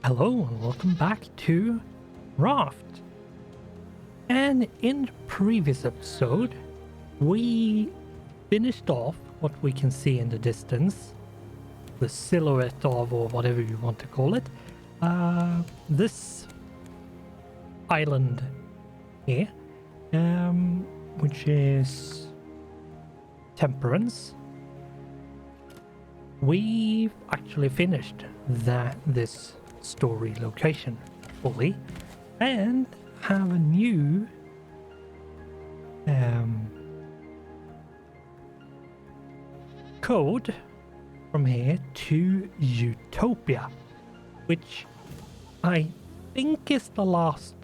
Hello and welcome back to Raft. And in the previous episode, we finished off what we can see in the distance, the silhouette of, or whatever you want to call it, this island here, which is Temperance. We've actually finished this story location fully and have a new code from here to Utopia, which I think is the last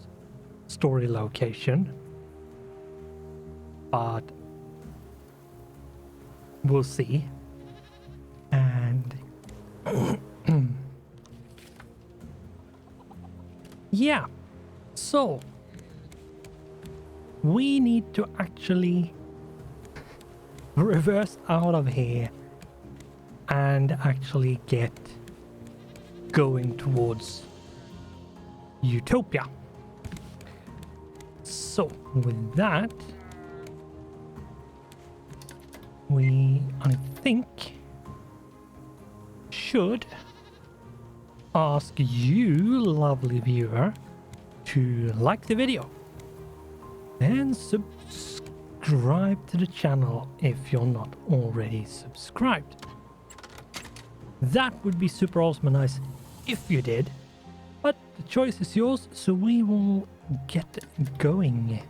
story location, but we'll see. And yeah, so we need to actually reverse out of here and actually get going towards Utopia. So with that, I think, should ask you, lovely viewer, to like the video and subscribe to the channel if you're not already subscribed. That would be super awesome and nice if you did, but the choice is yours, so we will get going.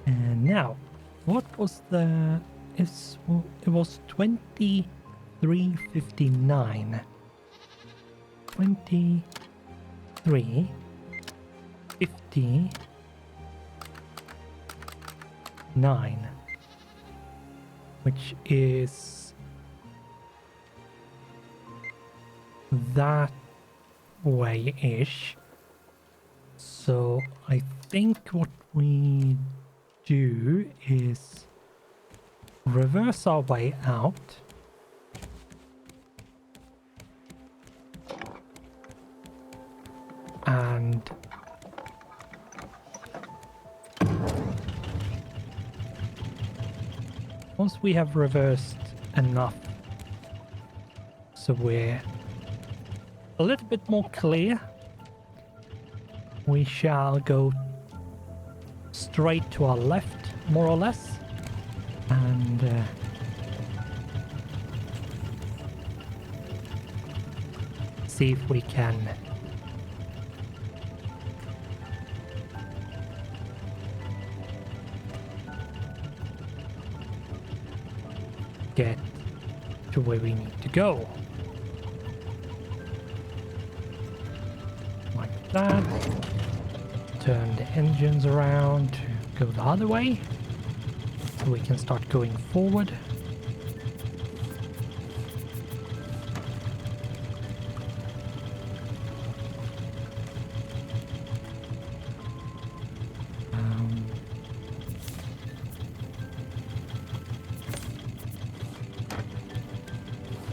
And now, what was the... it was 23:59. 23:59, which is that way-ish. So I think what we do is reverse our way out. And once we have reversed enough so we're a little bit more clear, we shall go straight to our left, more or less, and see if we can get to where we need to go. Like that. Turn the engines around to go the other way, so we can start going forward.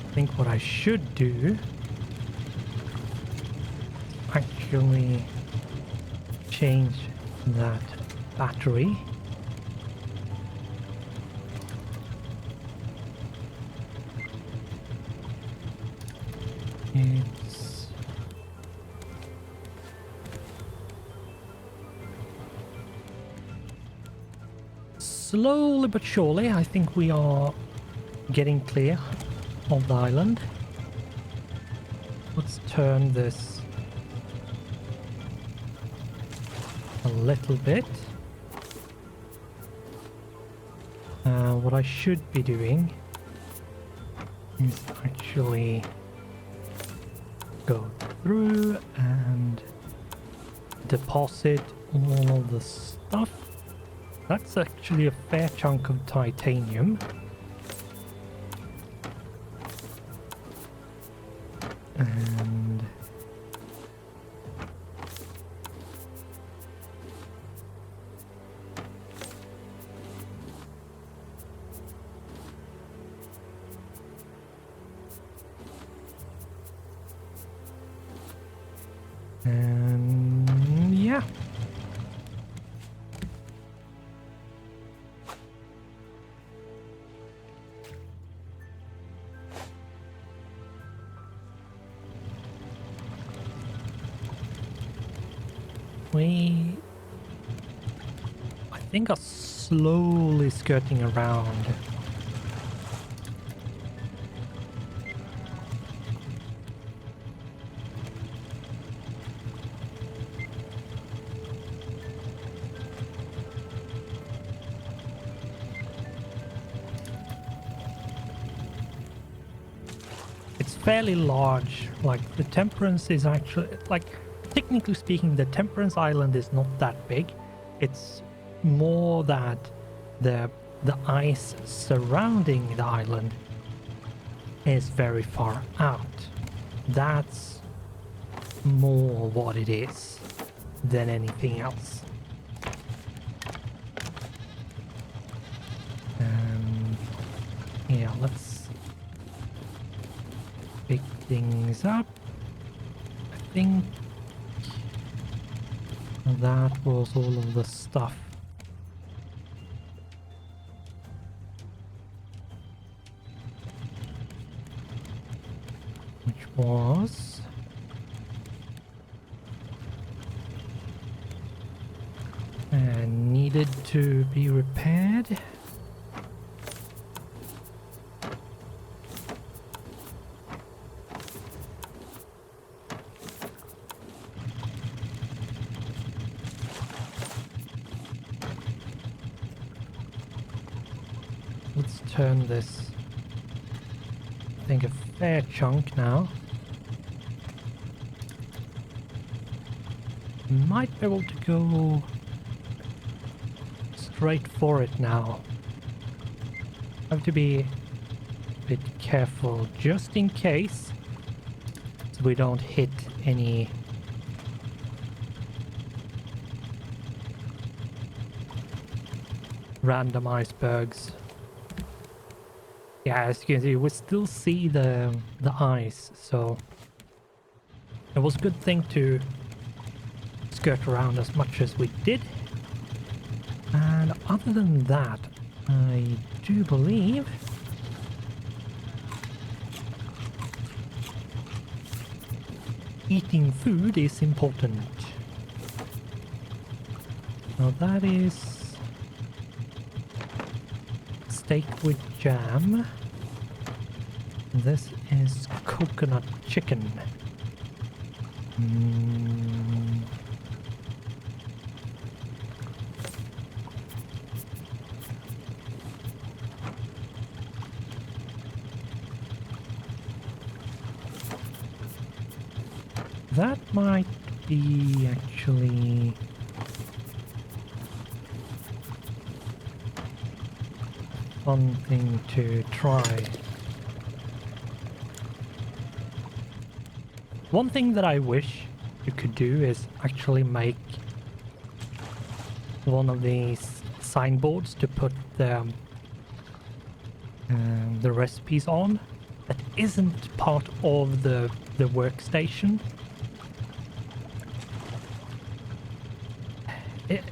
I think what I should do, actually change that battery. It's slowly but surely, I think we are getting clear of the island. Let's turn this a little bit. What I should be doing is actually go through and deposit all of the stuff. That's actually a fair chunk of titanium. And And yeah. We, I think, are slowly skirting around. It's fairly large. Like, the Temperance is actually, like, technically speaking, the Temperance Island is not that big. It's more that the ice surrounding the island is very far out. That's more what it is than anything else. Yeah, let's pick things up. I think that was all of the stuff. Which was and needed to be repaired. Let's turn this, I think, a fair chunk now. Might be able to go straight for it now. Have to be a bit careful just in case, so we don't hit any random icebergs. Yeah, as you can see, we still see the ice, so it was a good thing to skirt around as much as we did. And other than that, I do believe eating food is important. Now that is steak with jam. This is coconut chicken. That might be actually a fun thing to try. One thing that I wish you could do is actually make one of these signboards to put the recipes on that isn't part of the workstation.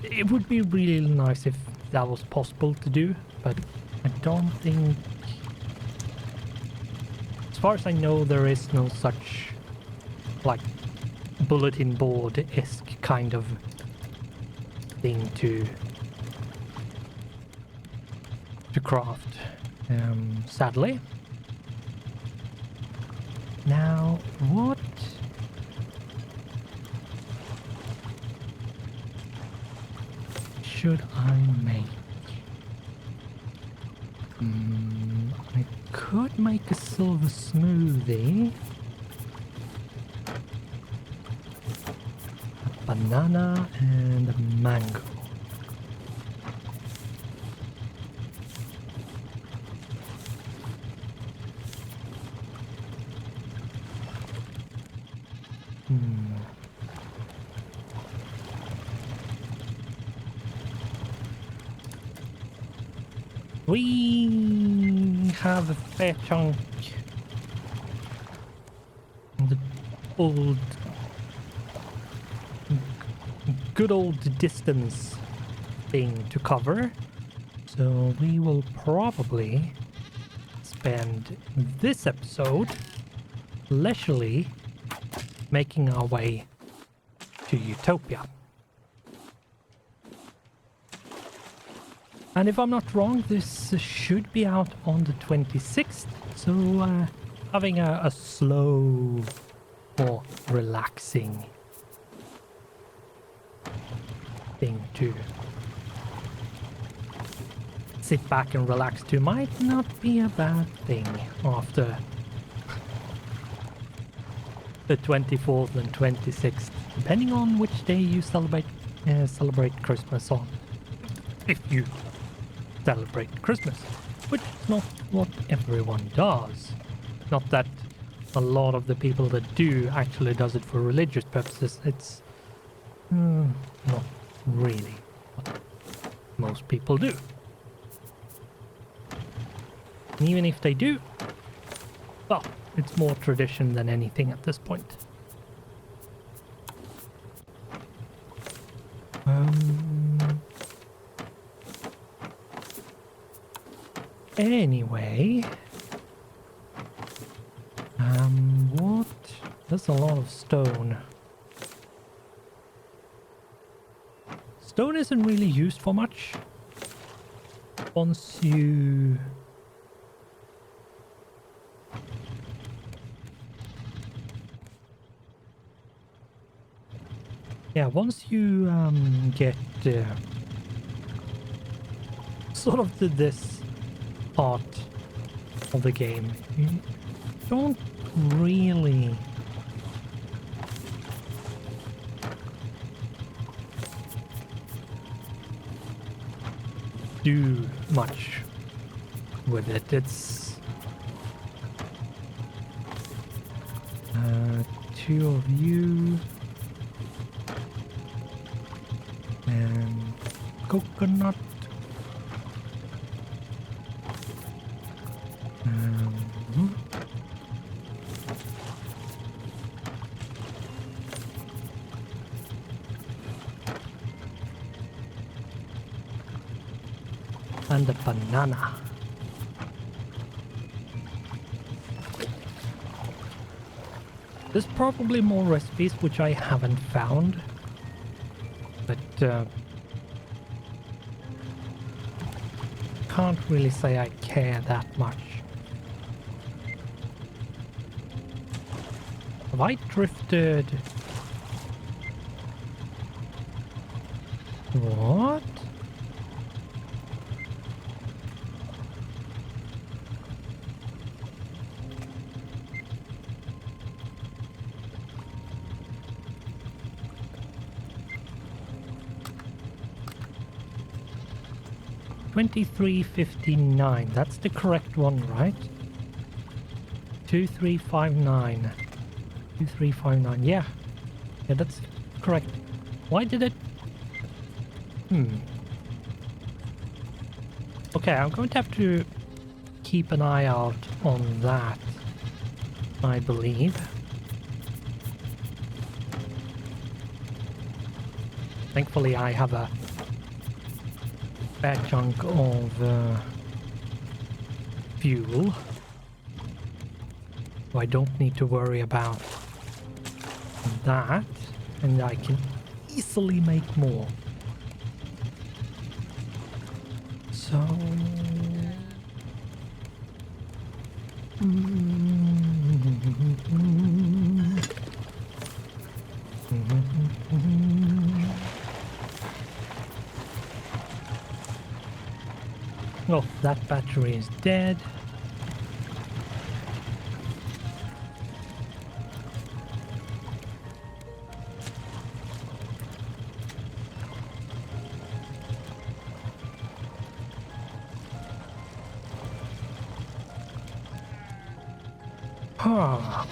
It would be really nice if that was possible to do, but I don't think, as far as I know, there is no such like bulletin board-esque kind of thing to craft, sadly. Now, what should I make? I could make a silver smoothie. A banana and a mango. We have a fair chunk of the old good old distance thing to cover. So we will probably spend this episode leisurely making our way to Utopia. And if I'm not wrong, this should be out on the 26th. So having a slow or relaxing thing to sit back and relax to might not be a bad thing after the 24th and 26th, depending on which day you celebrate Christmas on. If you celebrate Christmas, which is not what everyone does. Not that a lot of the people that do actually does it for religious purposes. It's not really what most people do. And even if they do, well, it's more tradition than anything at this point. Anyway, what? There's a lot of stone. Stone isn't really used for much. Once you get sort of to this part of the game, you don't really do much with it. It's two of you and coconut. And a banana. There's probably more recipes which I haven't found, but can't really say I care that much. Have I drifted? What? $23.59. That's the correct one, right? 2359. 2359. Yeah, that's correct. Why did it? Okay, I'm going to have to keep an eye out on that, I believe. Thankfully, I have a fair chunk of fuel, so I don't need to worry about that, and I can easily make more. So oh, that battery is dead.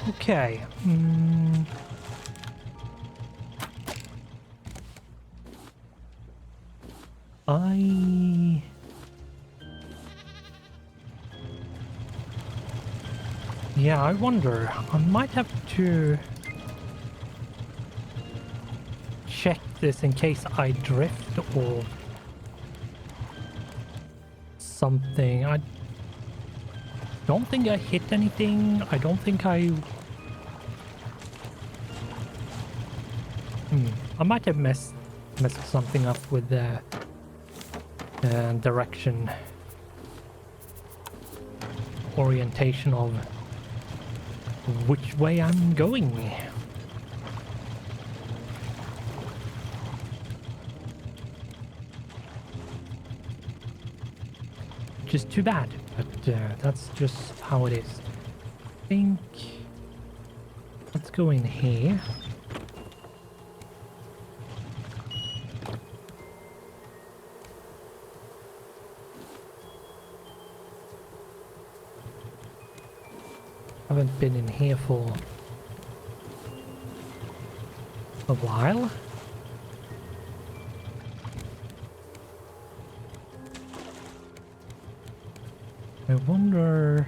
Okay. Yeah, I wonder. I might have to check this in case I drift or something. I don't think I hit anything. I don't think I... I might have messed something up with the direction, orientation of which way I'm going. Which is too bad, but that's just how it is. I think... Let's go in here. Haven't been in here for a while. I wonder...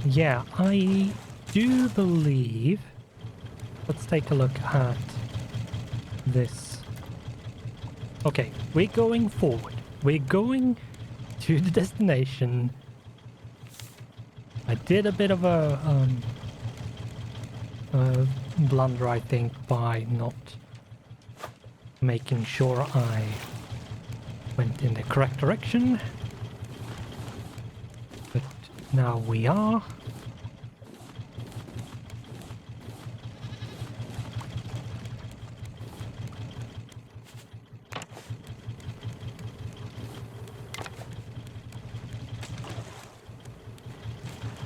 Yeah, I do believe... Let's take a look at this. Okay, we're going forward. We're going to the destination. I did a bit of a blunder, I think, by not making sure I went in the correct direction. But now we are.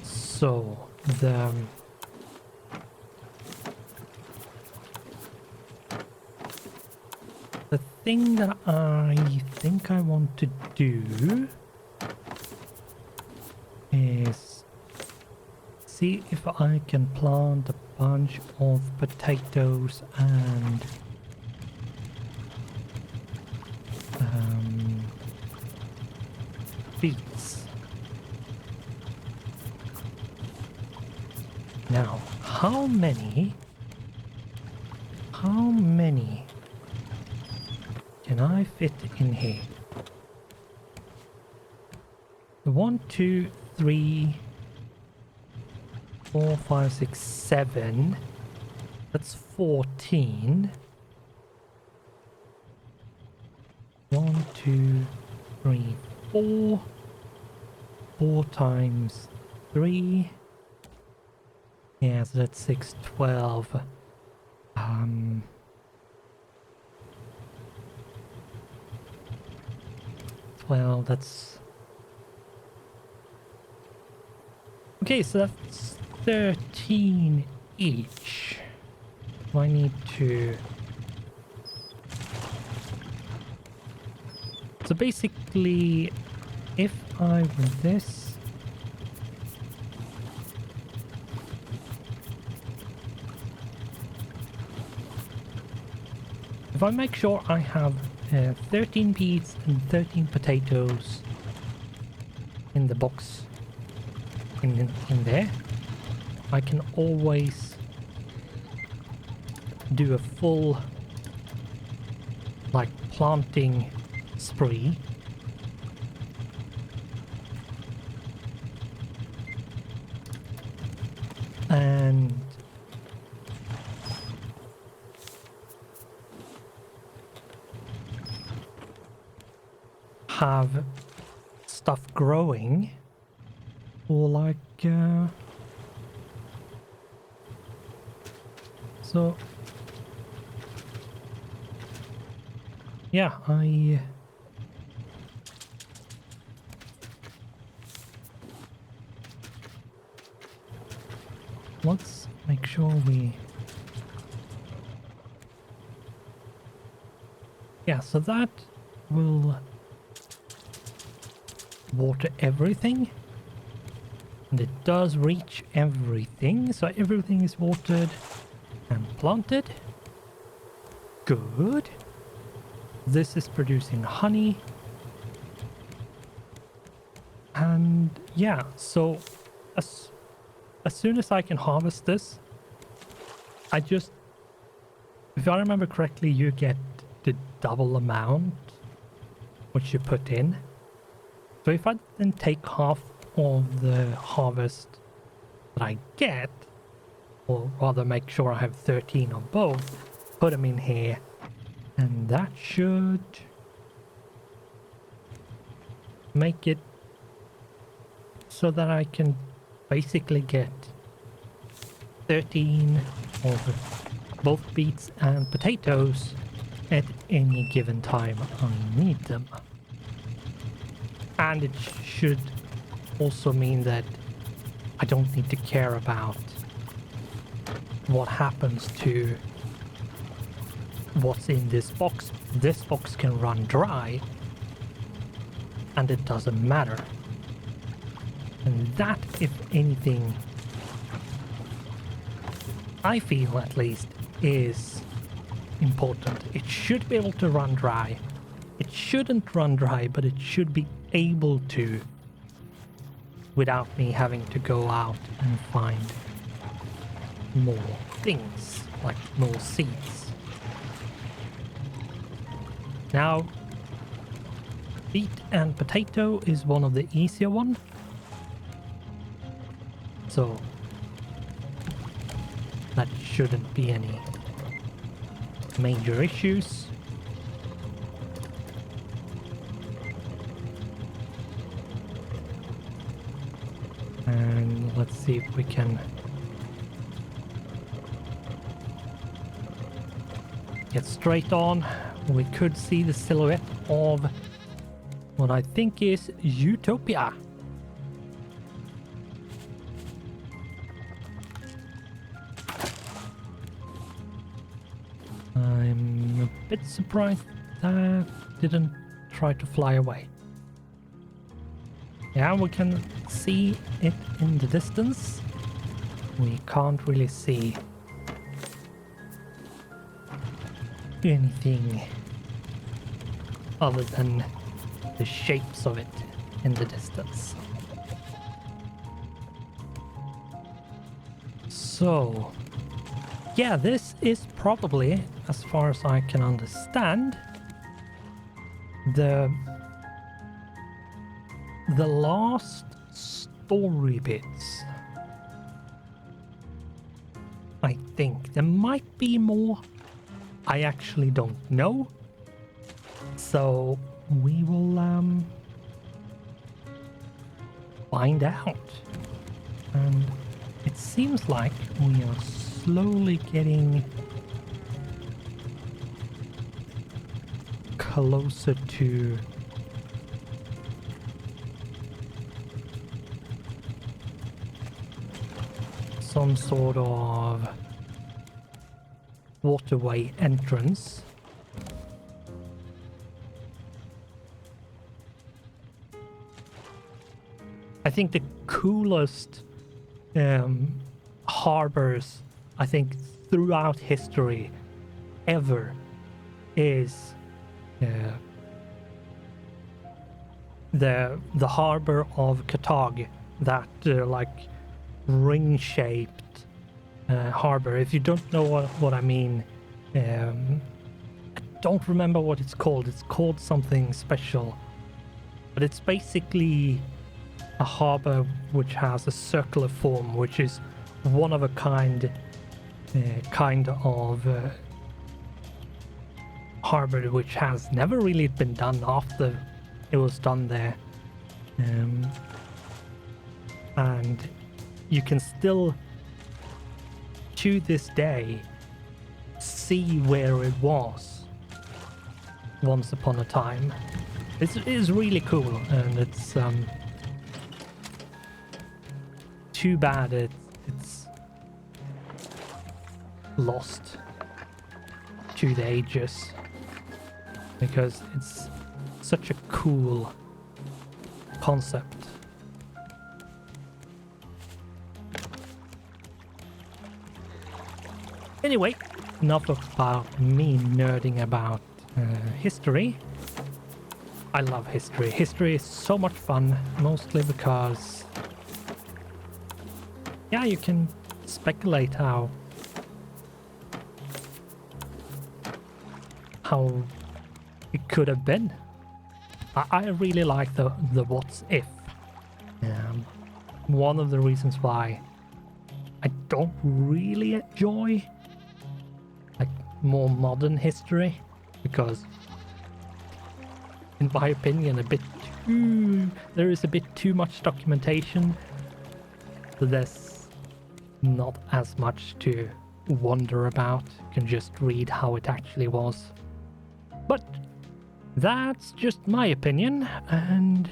So, the thing that I think I want to do is see if I can plant a bunch of potatoes and beets. Now, how many can I fit in here? 1, 2, 3, 4, 5, 6, 7. That's 14. 1, 2, 3, 4. 4 times 3. Yeah, so that's 6, 12. 12, that's... Okay, so that's 13 each. I need to... So basically, if I with this... If I make sure I have 13 beets and 13 potatoes in the box in there, I can always do a full like planting spree. And have stuff growing or like so yeah, let's make sure we so that will water everything. And it does reach everything, so everything is watered and planted. Good. This is producing honey. And yeah, so as soon as I can harvest this, if I remember correctly, you get the double amount which you put in. So if I then take half of the harvest that I get, or rather make sure I have 13 of both, put them in here, and that should make it so that I can basically get 13 of both beets and potatoes at any given time I need them. And it should also mean that I don't need to care about what happens to what's in this box. This box can run dry and it doesn't matter. And that, if anything, I feel at least, is important. It should be able to run dry. It shouldn't run dry, but it should be able to, without me having to go out and find more things, like more seeds. Now, beet and potato is one of the easier ones. So that shouldn't be any major issues. And let's see if we can get straight on. We could see the silhouette of what I think is Utopia. I'm a bit surprised that didn't try to fly away. Yeah, we can see it in the distance. We can't really see anything other than the shapes of it in the distance. So, yeah, this is probably, as far as I can understand, the last story bits. I think there might be more. I actually don't know. So we will find out. And it seems like we are slowly getting closer to some sort of waterway entrance. I think the coolest harbors, I think, throughout history ever is the harbor of Katag, that like ring-shaped harbor. If you don't know what I mean, I don't remember what it's called. It's called something special, but it's basically a harbor which has a circular form, which is one of a kind of harbor which has never really been done after it was done there. And you can still, to this day, see where it was once upon a time. It is really cool, and it's too bad it's lost to the ages, because it's such a cool concept. Anyway, enough about me nerding about history. I love history. History is so much fun, mostly because, yeah, you can speculate how it could have been. I really like the what's if. One of the reasons why I don't really enjoy like more modern history, because in my opinion there is a bit too much documentation, so there's not as much to wonder about. You can just read how it actually was. But that's just my opinion, and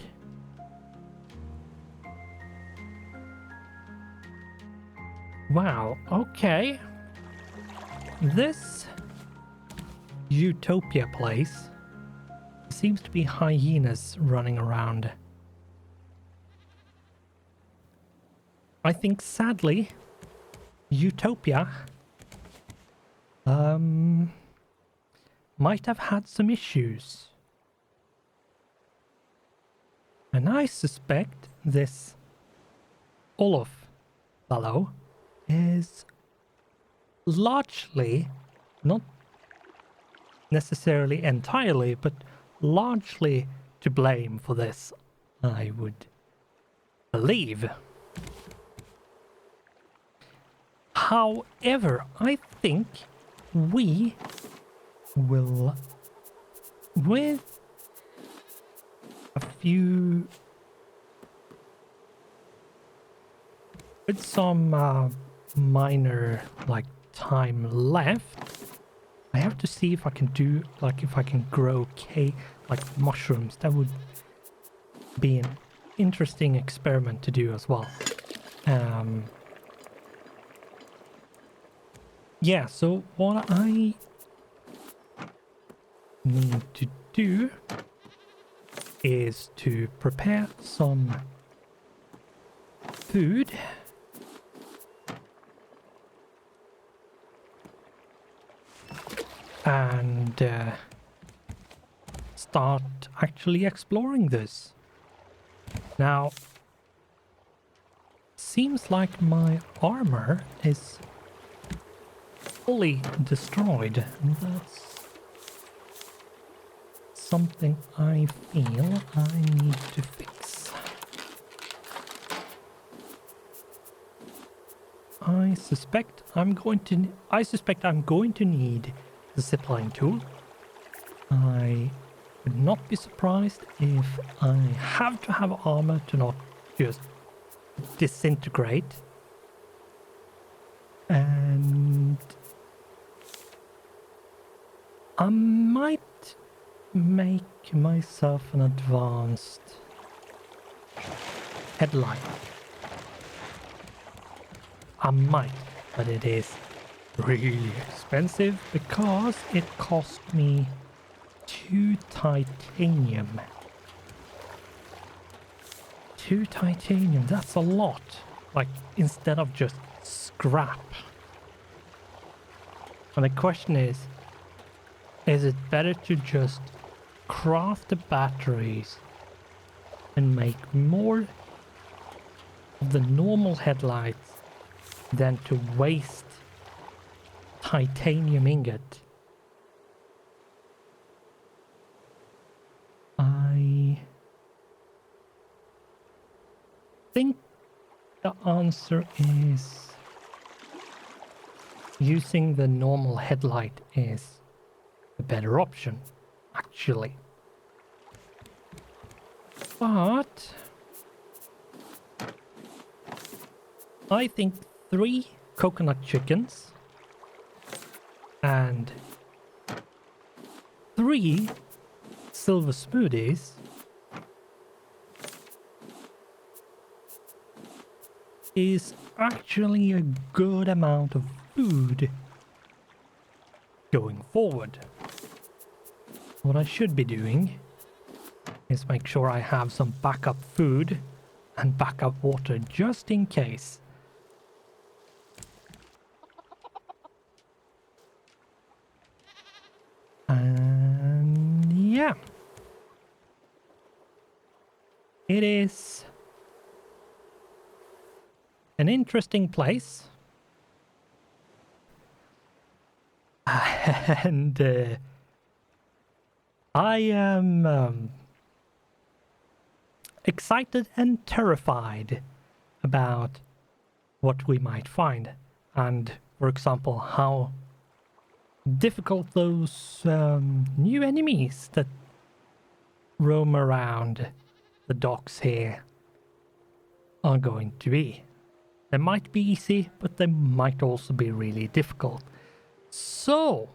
wow, okay. This utopia place seems to be hyenas running around. I think sadly, utopia might have had some issues. And I suspect this Olaf fellow is largely, not necessarily entirely, but largely to blame for this, I would believe. However, I think we will, with a few, with some minor like time left, I have to see if I can do, like, if I can grow like mushrooms. That would be an interesting experiment to do as well. Yeah, so what I need to do is to prepare some food. And start actually exploring this. Now, seems like my armor is fully destroyed, and that's something I feel I need to fix. I suspect I'm going to need the zipline tool. I would not be surprised if I have to have armor to not just disintegrate. And I might make myself an advanced headlight. I might, but it is really expensive because it cost me 2 titanium. 2 titanium, that's a lot. Like, instead of just scrap. And the question is it better to just craft the batteries and make more of the normal headlights than to waste titanium ingot? I think the answer is using the normal headlight is a better option, actually. But I think 3 coconut chickens and 3 silver smoothies is actually a good amount of food going forward. What I should be doing is make sure I have some backup food and backup water just in case. And yeah, it is an interesting place. And I am excited and terrified about what we might find. And, for example, how difficult those new enemies that roam around the docks here are going to be. They might be easy, but they might also be really difficult. So,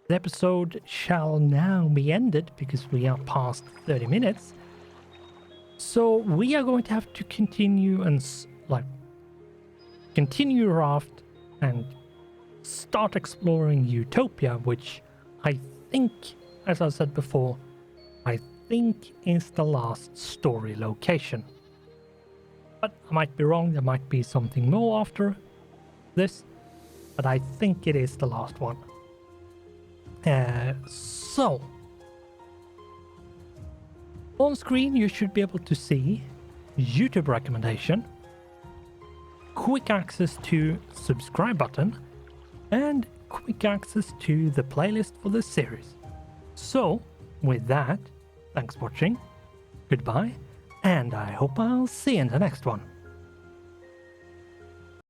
the episode shall now be ended because we are past 30 minutes. So we are going to have to continue and continue Raft and start exploring Utopia, which I think, as I said before, I think is the last story location. But I might be wrong, there might be something more after this, but I think it is the last one. So, on screen you should be able to see YouTube recommendation, quick access to subscribe button, and quick access to the playlist for this series. So, with that, thanks for watching, goodbye, and I hope I'll see you in the next one.